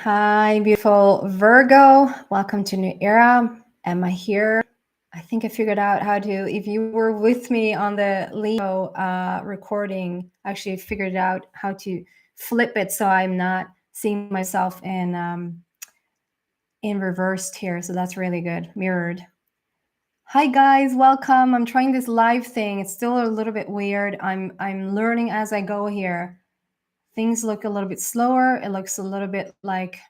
Hi, beautiful Virgo. Welcome to New Era. Emma here. I think I figured out how to, if you were with me on the Leo recording, actually figured out how to flip it so I'm not seeing myself in reversed here. So that's really good. Mirrored. Hi guys, welcome. I'm trying this live thing. It's still a little bit weird. I'm learning as I go here. Things look a little bit slower. It looks a little bit like,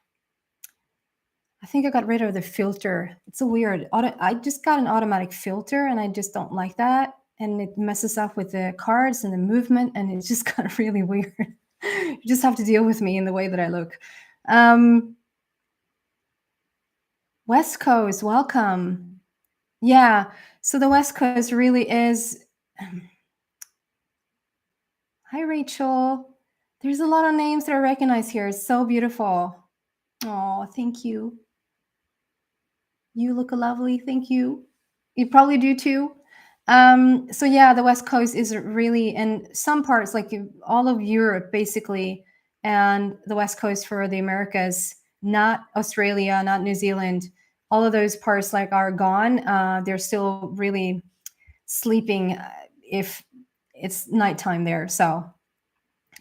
I think I got rid of the filter. It's a weird, I just got an automatic filter and I just don't like that. And it messes up with the cards and the movement and it just got really weird. You just have to deal with me in the way that I look. West Coast, welcome. Yeah, so the West Coast really is. Hi, Rachel. There's a lot of names that I recognize here. It's so beautiful. Oh, thank you. You look lovely. Thank you. You probably do too. So yeah, the West Coast is really, and some parts like all of Europe basically, and the West Coast for the Americas, not Australia, not New Zealand. All of those parts like are gone. They're still really sleeping if it's nighttime there. So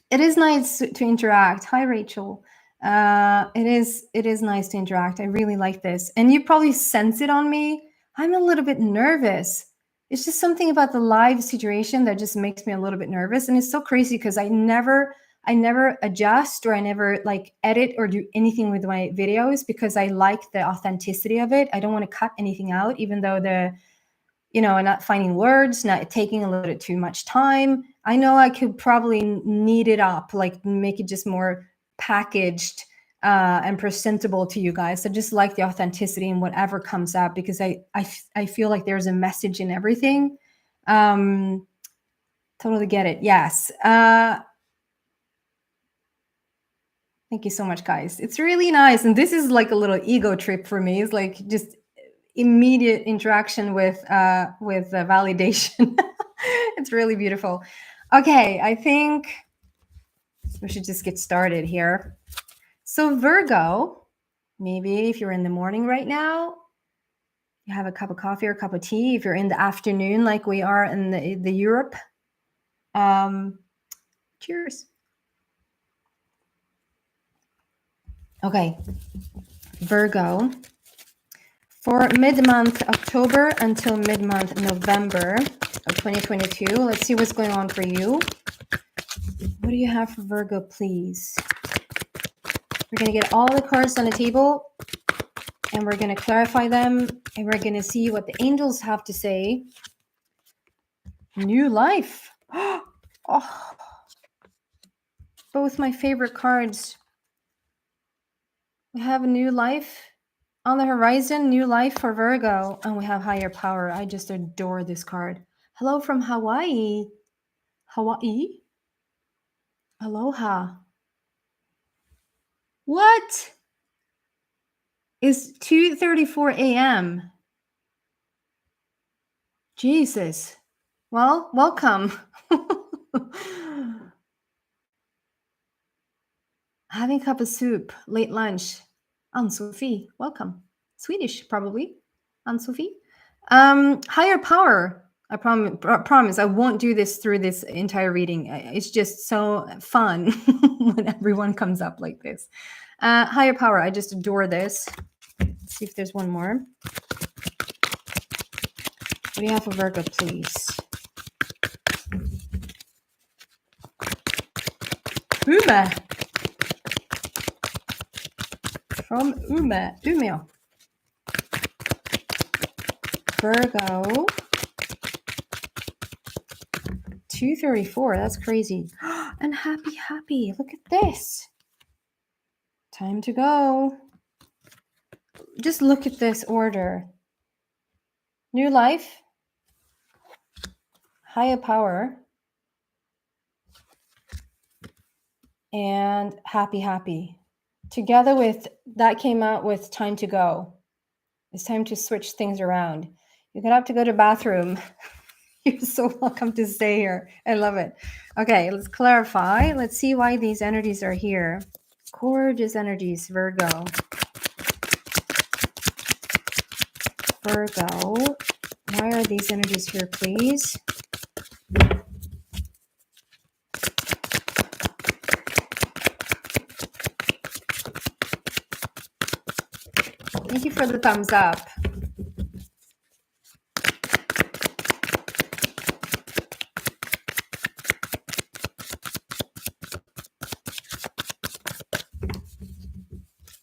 it is nice to interact. Hi, Rachel. It is nice to interact. I really like this. And you probably sense it on me. I'm a little bit nervous. It's just something about the live situation that just makes me a little bit nervous. And it's so crazy because I never adjust or I never like edit or do anything with my videos because I like the authenticity of it. I don't want to cut anything out, even though I'm not finding words, not taking a little bit too much time. I know I could probably neat it up, like make it just more packaged and presentable to you guys. I just like the authenticity in whatever comes up because I feel like there's a message in everything. Totally get it. Yes. Thank you so much, guys. It's really nice. And this is like a little ego trip for me. It's like just immediate interaction with validation. It's really beautiful. Okay, I think we should just get started here. So Virgo, maybe if you're in the morning right now, you have a cup of coffee or a cup of tea. If you're in the afternoon, like we are in the Europe, cheers. Okay, Virgo. For mid-month October until mid-month November of 2022, let's see what's going on for you. What do you have for Virgo, please? We're going to get all the cards on the table and we're going to clarify them and we're going to see what the angels have to say. New life. Oh, both my favorite cards. We have a new life on the horizon, new life for Virgo, and we have higher power. I just adore this card. Hello from Hawaii. Hawaii? Aloha. What? It's 2:34 a.m. Jesus. Well, welcome. Having a cup of soup, late lunch. Ann-Sophie, welcome. Swedish, probably. Ann-Sophie. Higher power. I promise I won't do this through this entire reading. It's just so fun when everyone comes up like this. Higher power. I just adore this. Let's see if there's one more. What do you have for Virgo, please? Uma. From Umeå. Virgo. 2:34. That's crazy. And happy. Look at this. Time to go. Just look at this order. New life. Higher power. And happy. Together with that came out with time to go. It's time to switch things around. You're gonna have to go to the bathroom. You're so welcome to stay here. I love it. Okay, let's clarify. Let's see why these energies are here. Gorgeous energies, Virgo. Virgo, why are these energies here, please? Thank you for the thumbs up.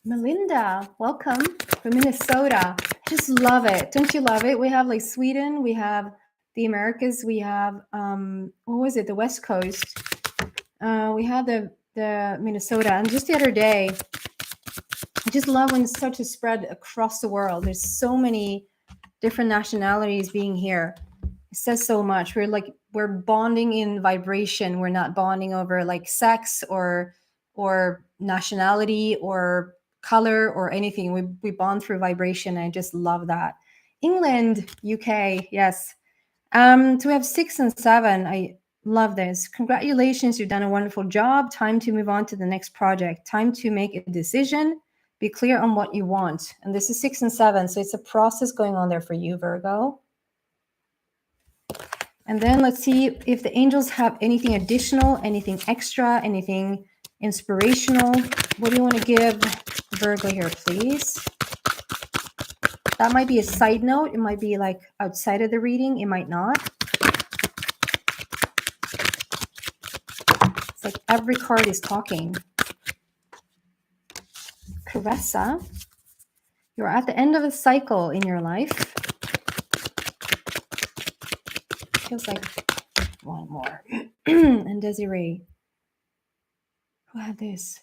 Melinda, welcome from Minnesota. I just love it. Don't you love it? We have like Sweden, we have the Americas, we have what was it? The West Coast. We have the Minnesota, and just the other day, I just love when it's such a spread across the world. There's so many different nationalities being here. It says so much. We're bonding in vibration. We're not bonding over like sex or nationality or color or anything. We bond through vibration. I just love that. England, UK, yes. So we have 6 and 7. I love this. Congratulations, you've done a wonderful job. Time to move on to the next project. Time to make a decision. Be clear on what you want. And this is 6 and 7, so it's a process going on there for you, Virgo. And then let's see if the angels have anything additional, anything extra, anything inspirational. What do you want to give Virgo here, please? That might be a side note. It might be like outside of the reading. It might not. It's like every card is talking. Caressa, you're at the end of a cycle in your life. Feels like one more. And Desiree, who had this?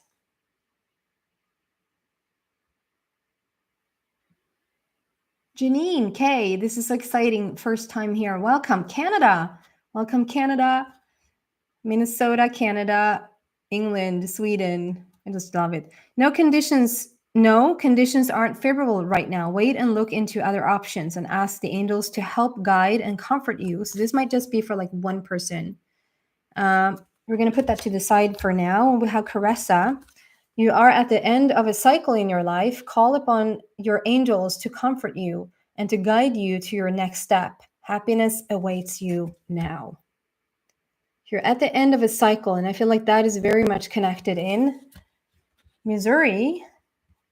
Janine, Kay, this is exciting. First time here. Welcome, Canada. Welcome, Canada. Minnesota, Canada, England, Sweden. I just love it. No conditions aren't favorable right now. Wait and look into other options and ask the angels to help guide and comfort you. So this might just be for like one person. We're going to put that to the side for now. We have Caressa. You are at the end of a cycle in your life. Call upon your angels to comfort you and to guide you to your next step. Happiness awaits you now. You're at the end of a cycle, and I feel like that is very much connected in Missouri.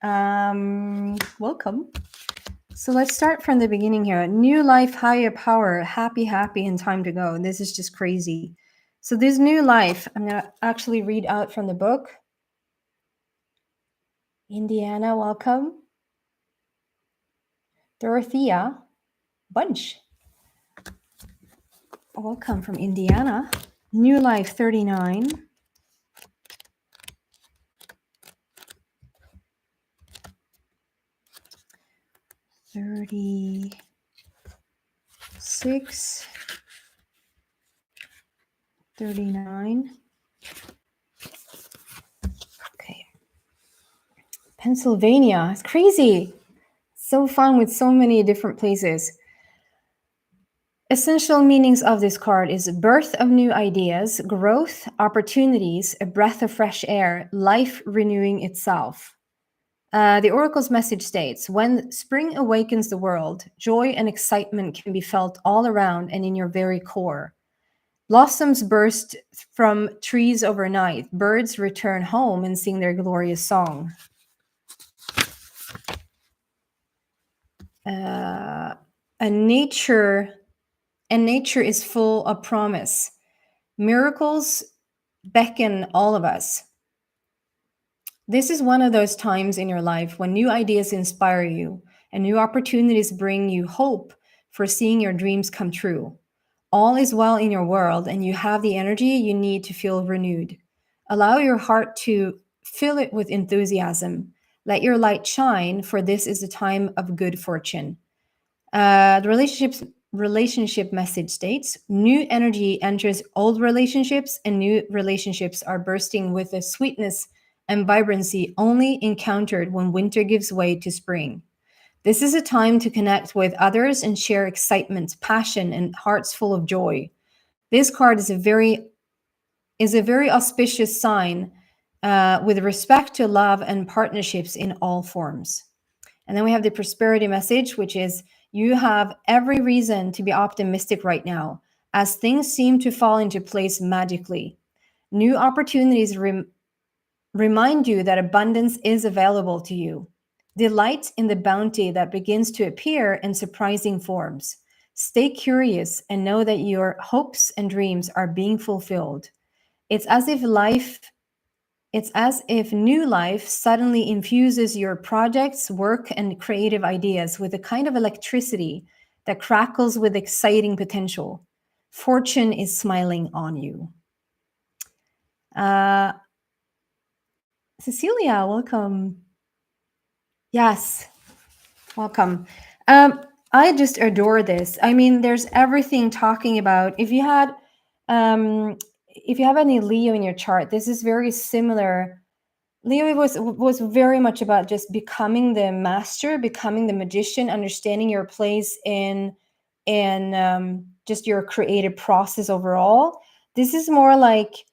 Welcome. So let's start from the beginning here. New life, higher power, happy, and time to go. This is just crazy. So this new life, I'm going to actually read out from the book. Indiana, welcome. Dorothea Bunch, welcome from Indiana. New life 39. $36, $39. Okay. Pennsylvania. It's crazy. So fun with so many different places. Essential meanings of this card is birth of new ideas, growth, opportunities, a breath of fresh air, life renewing itself. The Oracle's message states, when spring awakens the world, joy and excitement can be felt all around and in your very core. Blossoms burst from trees overnight. Birds return home and sing their glorious song. Nature is full of promise. Miracles beckon all of us. This is one of those times in your life when new ideas inspire you and new opportunities bring you hope for seeing your dreams come true. All is well in your world and you have the energy you need to feel renewed. Allow your heart to fill it with enthusiasm. Let your light shine, for this is a time of good fortune. The relationship message states, new energy enters old relationships and new relationships are bursting with a sweetness and vibrancy only encountered when winter gives way to spring. This is a time to connect with others and share excitement, passion, and hearts full of joy. This card is a very auspicious sign with respect to love and partnerships in all forms. And then we have the prosperity message, which is you have every reason to be optimistic right now as things seem to fall into place magically. New opportunities remind you that abundance is available to you. Delight in the bounty that begins to appear in surprising forms. Stay curious and know that your hopes and dreams are being fulfilled. It's as if new life suddenly infuses your projects, work, and creative ideas with a kind of electricity that crackles with exciting potential. Fortune is smiling on you. Cecilia, welcome. Yes, welcome. I just adore this. I mean, there's everything talking about if you have any Leo in your chart, this is very similar. Leo was very much about just becoming the master, becoming the magician, understanding your place in just your creative process overall. This is more like,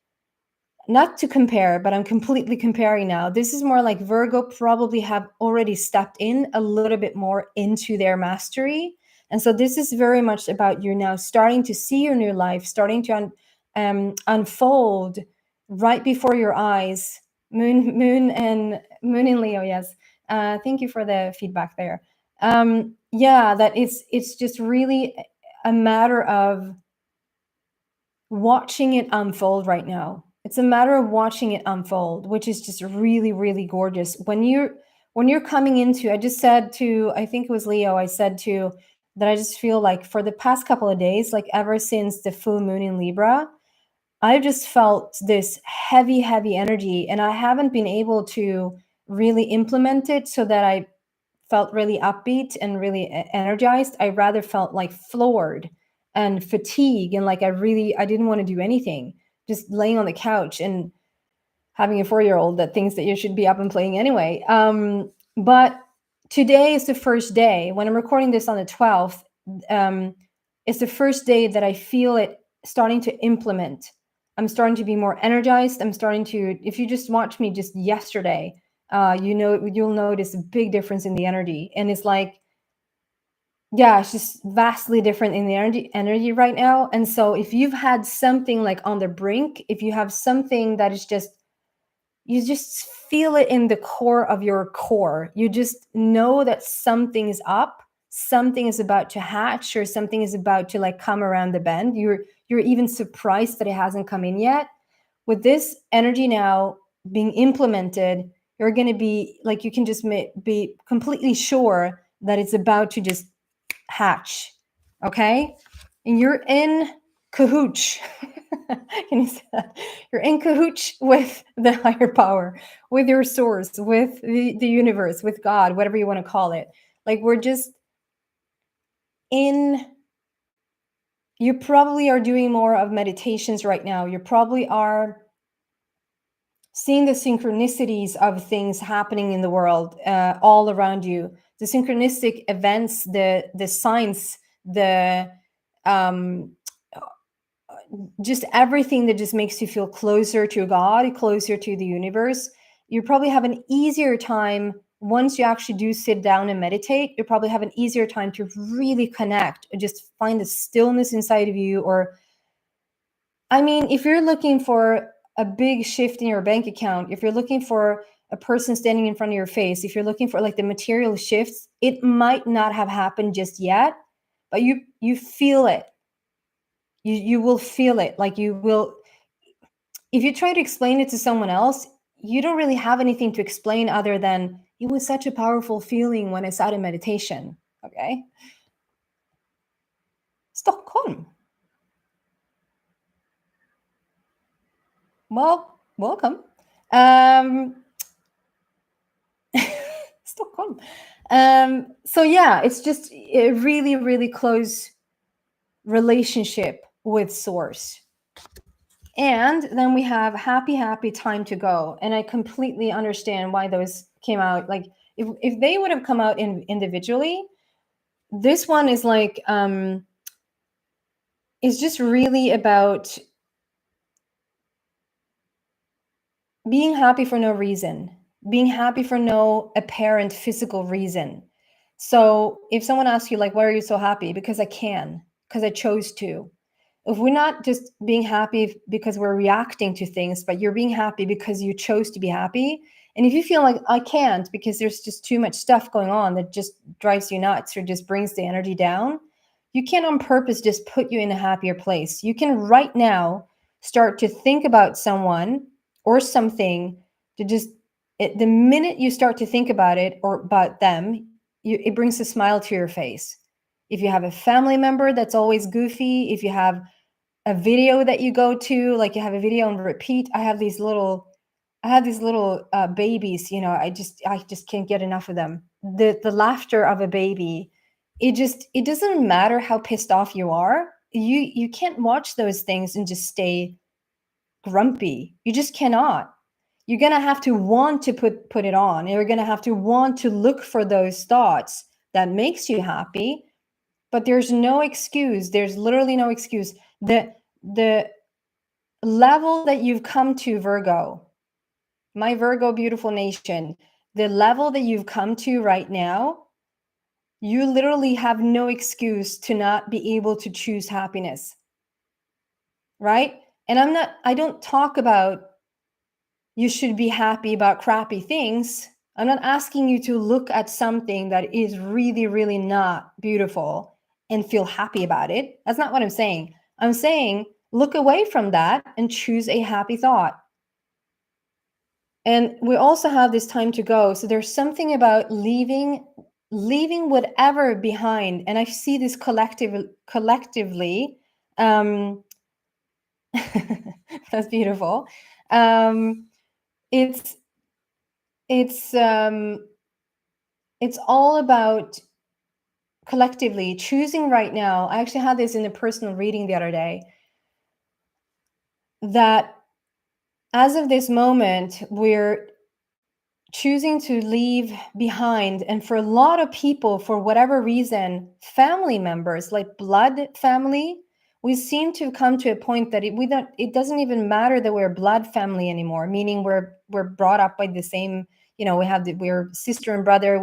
not to compare, but I'm completely comparing now. This is more like Virgo probably have already stepped in a little bit more into their mastery. And so this is very much about you now starting to see your new life, starting to unfold right before your eyes. Moon in Leo, yes. Thank you for the feedback there. Yeah, that it's just really a matter of watching it unfold right now. It's a matter of watching it unfold, which is just really, really gorgeous. When you're coming into, I just said to, I think it was Leo, I said to, that I just feel like for the past couple of days, like ever since the full moon in Libra, I've just felt this heavy, heavy energy, and I haven't been able to really implement it so that I felt really upbeat and really energized. I rather felt like floored and fatigued, and like I didn't want to do anything, just laying on the couch and having a 4-year-old that thinks that you should be up and playing anyway. But today is the first day. When I'm recording this on the 12th, it's the first day that I feel it starting to implement. I'm starting to be more energized. I'm starting to, if you just watch me just yesterday, you'll notice a big difference in the energy. And it's like, yeah, it's just vastly different in the energy right now. And so if you've had something like on the brink, if you have something that is just, you just feel it in the core of your core, you just know that something is up, something is about to hatch, or something is about to like come around the bend. You're even surprised that it hasn't come in yet. With this energy now being implemented, you're going to be like, you can just be completely sure that it's about to just hatch. Okay. And you're in cahoots. Can you say that? You're in cahoots with the higher power, with your source, with the universe, with God, whatever you want to call it. Like we're just in, you probably are doing more of meditations right now. You probably are seeing the synchronicities of things happening in the world all around you, the synchronistic events, the signs, the just everything that just makes you feel closer to God, closer to the universe. You probably have an easier time once you actually do sit down and meditate. You probably have an easier time to really connect and just find the stillness inside of you. Or, I mean, if you're looking for a big shift in your bank account, if you're looking for a person standing in front of your face, if you're looking for like the material shifts, it might not have happened just yet, but you feel it. You will feel it. Like you will, if you try to explain it to someone else, you don't really have anything to explain other than it was such a powerful feeling when I sat in meditation. Okay. Stockholm. Well, welcome. Stockholm. So yeah, it's just a really, really close relationship with source. And then we have happy, happy time to go. And I completely understand why those came out. Like if they would have come out individually, this one is like, it's just really about being happy for no reason, being happy for no apparent physical reason. So if someone asks you, like, why are you so happy? Because I can, because I chose to. If we're not just being happy because we're reacting to things, but you're being happy because you chose to be happy. And if you feel like I can't because there's just too much stuff going on that just drives you nuts or just brings the energy down, you can on purpose just put you in a happier place. You can right now start to think about someone or something to just the minute you start to think about it or about them, it brings a smile to your face. If you have a family member that's always goofy, if you have a video that you go to, like you have a video on repeat. I have these little babies, you know, I just can't get enough of them. The laughter of a baby, it doesn't matter how pissed off you are. You can't watch those things and just stay grumpy. You just cannot. You're going to have to want to put it on. You're going to have to want to look for those thoughts that makes you happy. But there's no excuse. There's literally no excuse. The level that you've come to, Virgo, my Virgo beautiful nation, the level that you've come to right now, you literally have no excuse to not be able to choose happiness. Right? And I don't talk about you should be happy about crappy things. I'm not asking you to look at something that is really, really not beautiful and feel happy about it. That's not what I'm saying. I'm saying look away from that and choose a happy thought. And we also have this time to go. So there's something about leaving whatever behind. And I see this collectively. That's beautiful. It's all about collectively choosing right now. I actually had this in a personal reading the other day, that as of this moment, we're choosing to leave behind. And for a lot of people, for whatever reason, family members, like blood family, we seem to come to a point that it doesn't even matter that we're blood family anymore, meaning we're brought up by the same, you know, we're sister and brother,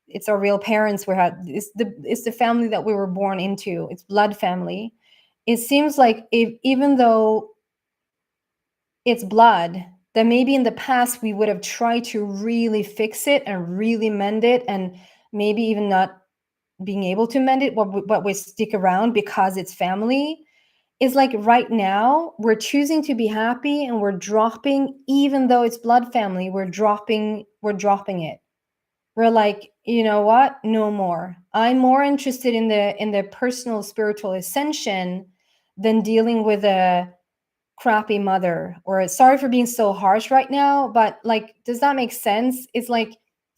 it's our real parents, it's the family that we were born into, it's blood family. It seems like even though it's blood, that maybe in the past we would have tried to really fix it and really mend it, and maybe even not being able to mend it, but we stick around because it's family. Is like right now we're choosing to be happy and we're dropping, even though it's blood family, we're dropping it. We're like, you know what? No more. I'm more interested in the personal spiritual ascension than dealing with a crappy mother. Or sorry for being so harsh right now, but like, does that make sense? It's like,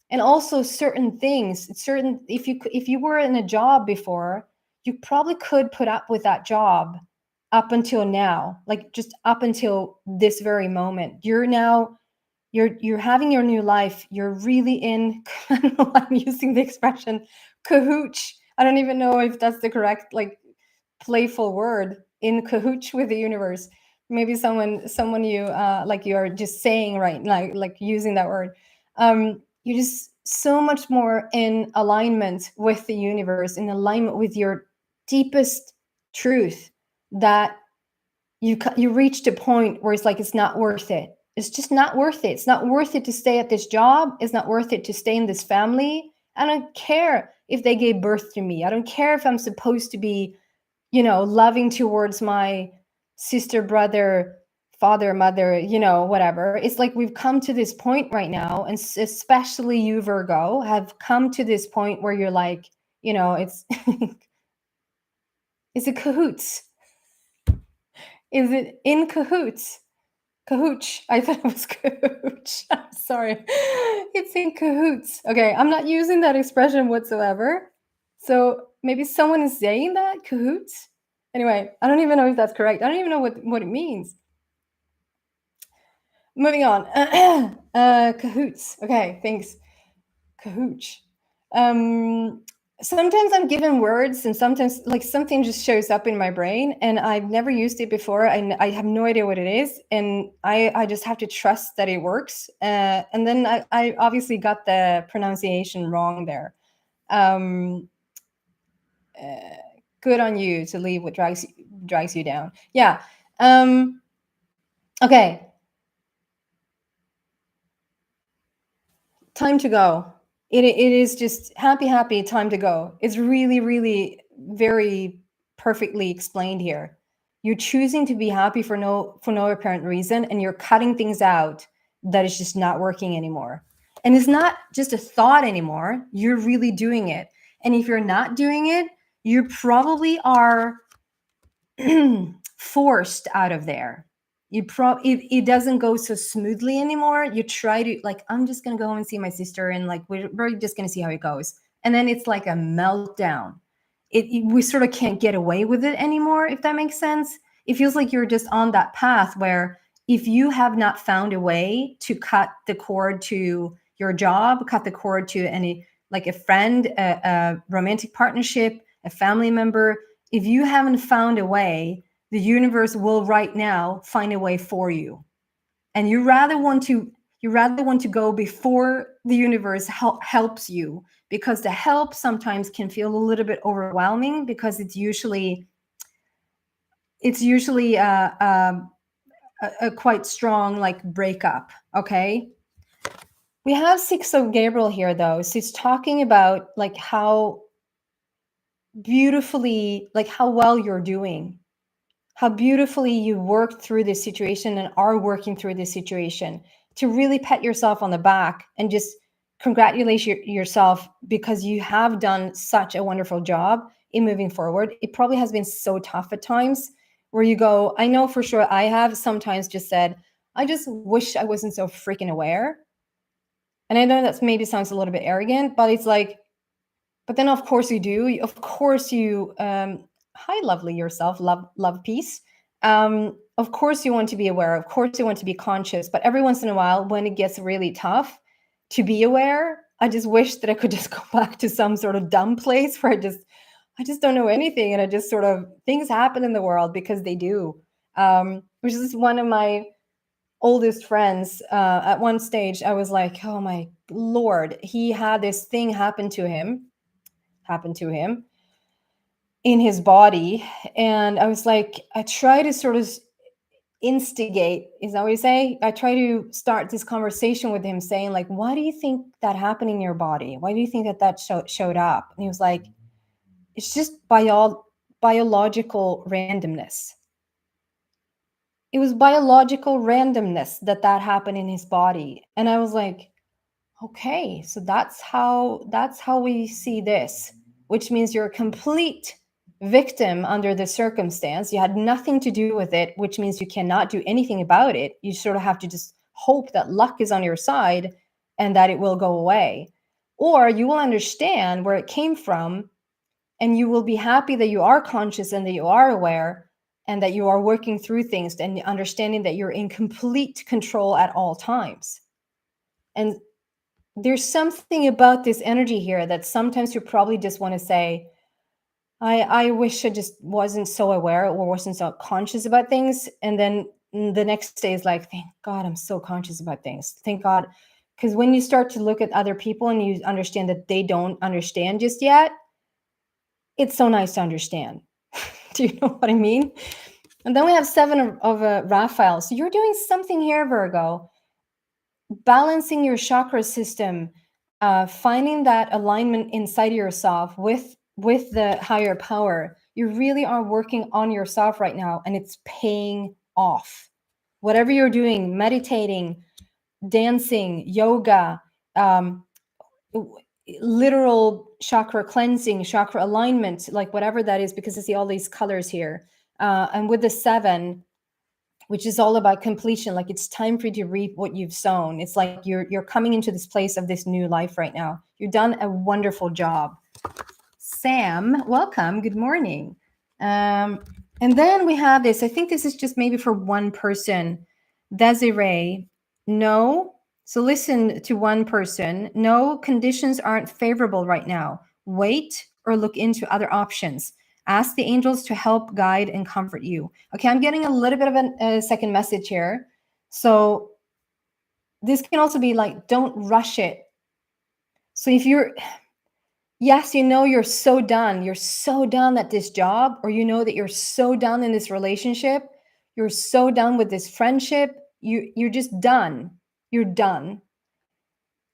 and also certain things, if you were in a job before, you probably could put up with that job up until now, like just up until this very moment. You're having your new life. You're really in, I don't know why I'm using the expression cahooch. I don't even know if that's the correct, like, playful word, in cahooch with the universe. Maybe someone you like you're just saying, right, like using that word. You're just so much more in alignment with the universe, in alignment with your deepest truth, that you reached a point where it's like, it's not worth it. It's just not worth it. It's not worth it to stay at this job. It's not worth it to stay in this family. I don't care if they gave birth to me. I don't care if I'm supposed to be, you know, loving towards my sister, brother, father, mother, you know, whatever. It's like we've come to this point right now, and especially you, Virgo, have come to this point where you're like, you know, it's it's a cahoots. Is it in cahoots? Cahooch. I thought it was cahooch. I'm sorry. It's in cahoots. Okay, I'm not using that expression whatsoever. So maybe someone is saying that, cahoots? Anyway, I don't even know if that's correct. I don't even know what it means. Moving on. Cahoots. Okay, thanks. Cahooch. sometimes I'm given words, and sometimes like something just shows up in my brain, and I've never used it before. I have no idea what it is, and I just have to trust that it works. And then I obviously got the pronunciation wrong there. Um, Good on you to leave what drags you down. Yeah. Okay. Time to go. It is just happy time to go. It's really, really very perfectly explained here. You're choosing to be happy for no apparent reason, and you're cutting things out that is just not working anymore. And it's not just a thought anymore. You're really doing it. And if you're not doing it, you probably are forced out of there. It doesn't go so smoothly anymore. You try to, like, I'm just gonna go home and see my sister, and like we're just gonna see how it goes, and then it's like a meltdown. We sort of can't get away with it anymore, if that makes sense. It feels like you're just on that path where if you have not found a way to cut the cord to your job, cut the cord to any, like a friend, a romantic partnership, a family member, if you haven't found a way, the universe will right now find a way for you. And you rather want to go before the universe helps you, because the help sometimes can feel a little bit overwhelming, because it's usually a quite strong like breakup. Okay, we have Six of Gabriel here though, so it's talking about like how beautifully, like how well you're doing, how beautifully you worked through this situation and are working through this situation, to really pat yourself on the back and just congratulate yourself, because you have done such a wonderful job in moving forward. It probably has been so tough at times where you go, I know for sure I have sometimes just said, I just wish I wasn't so freaking aware. And I know that maybe sounds a little bit arrogant, but it's like, but then of course you do. Of course you, hi, lovely yourself, love, peace. Of course you want to be aware. Of course you want to be conscious. But every once in a while, when it gets really tough to be aware, I just wish that I could just go back to some sort of dumb place where I just don't know anything, and I just sort of, things happen in the world because they do. Which is one of my oldest friends. At one stage, I was like, oh my lord, he had this thing happen to him in his body. And I was like, I try to sort of instigate, is that what you say? I try to start this conversation with him saying like, why do you think that happened in your body? Why do you think that showed up? And he was like, it's just biological randomness. It was biological randomness that happened in his body. And I was like, okay, so that's how we see this, which means you're a complete victim under the circumstance. You had nothing to do with it, which means you cannot do anything about it. You sort of have to just hope that luck is on your side and that it will go away. Or you will understand where it came from, and you will be happy that you are conscious and that you are aware and that you are working through things and understanding that you're in complete control at all times. And there's something about this energy here that sometimes you probably just want to say, I wish I just wasn't so aware or wasn't so conscious about things. And then the next day is like, thank God I'm so conscious about things. Thank God. Because when you start to look at other people and you understand that they don't understand just yet, it's so nice to understand. Do you know what I mean? And then we have seven of Raphael. So you're doing something here, Virgo, balancing your chakra system, finding that alignment inside yourself with the higher power. You really are working on yourself right now, and it's paying off. Whatever you're doing, meditating, dancing, yoga, literal chakra cleansing, chakra alignment, like whatever that is, because I see all these colors here. And with the seven, which is all about completion, like it's time for you to reap what you've sown. It's like you're coming into this place of this new life right now. You've done a wonderful job. Sam, welcome. Good morning. And then we have this. I think this is just maybe for one person. Desiree, no. So listen to one person. No, conditions aren't favorable right now. Wait or look into other options. Ask the angels to help guide and comfort you. Okay, I'm getting a little bit of a second message here. So this can also be like, don't rush it. So if you're, yes, you know you're so done. You're so done at this job, or you know that you're so done in this relationship. You're so done with this friendship. You're just done. You're done.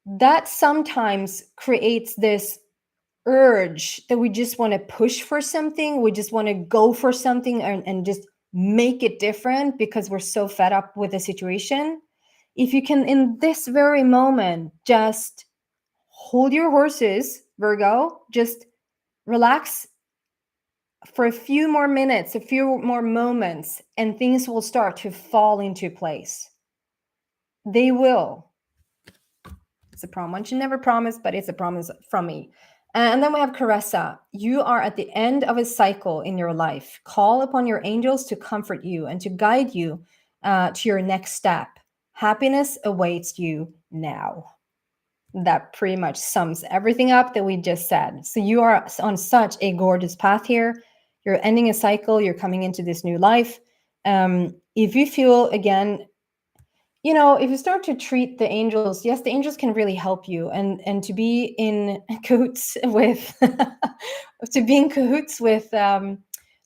That sometimes creates this urge that we just want to push for something. We just want to go for something and just make it different because we're so fed up with the situation. If you can, in this very moment, just hold your horses, Virgo, just relax for a few more minutes, a few more moments, and things will start to fall into place. They will. It's a promise. One should never promise, but it's a promise from me. And then we have Caressa. You are at the end of a cycle in your life. Call upon your angels to comfort you and to guide you to your next step. Happiness awaits you now. That pretty much sums everything up that we just said. So you are on such a gorgeous path here. You're ending a cycle. You're coming into this new life. If you feel, again, you know, if you start to treat the angels, yes, the angels can really help you, and to be in cahoots with to be in cahoots with the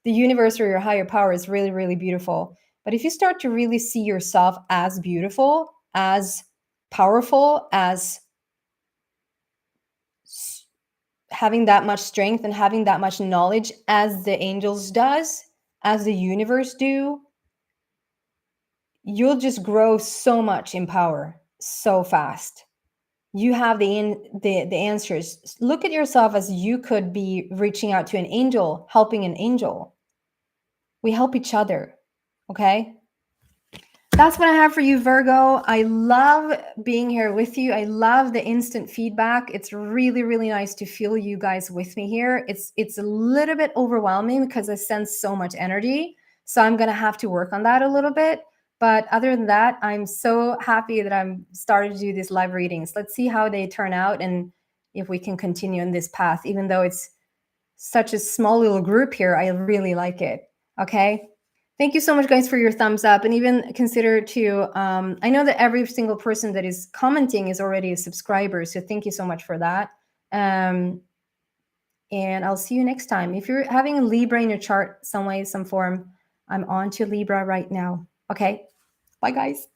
universe or your higher power is really, really beautiful. But if you start to really see yourself as beautiful, as powerful, as having that much strength and having that much knowledge as the angels does, as the universe do, you'll just grow so much in power so fast. You have the answers. Look at yourself as you could be reaching out to an angel, helping an angel. We help each other. Okay? That's what I have for you, Virgo. I love being here with you. I love the instant feedback. It's really, really nice to feel you guys with me here. It's a little bit overwhelming because I sense so much energy. So I'm going to have to work on that a little bit. But other than that, I'm so happy that I'm starting to do these live readings. Let's see how they turn out and if we can continue in this path. Even though it's such a small little group here, I really like it. Okay? Thank you so much, guys, for your thumbs up. And even consider to, I know that every single person that is commenting is already a subscriber. So thank you so much for that. And I'll see you next time. If you're having a Libra in your chart some way, some form, I'm on to Libra right now. Okay. Bye, guys.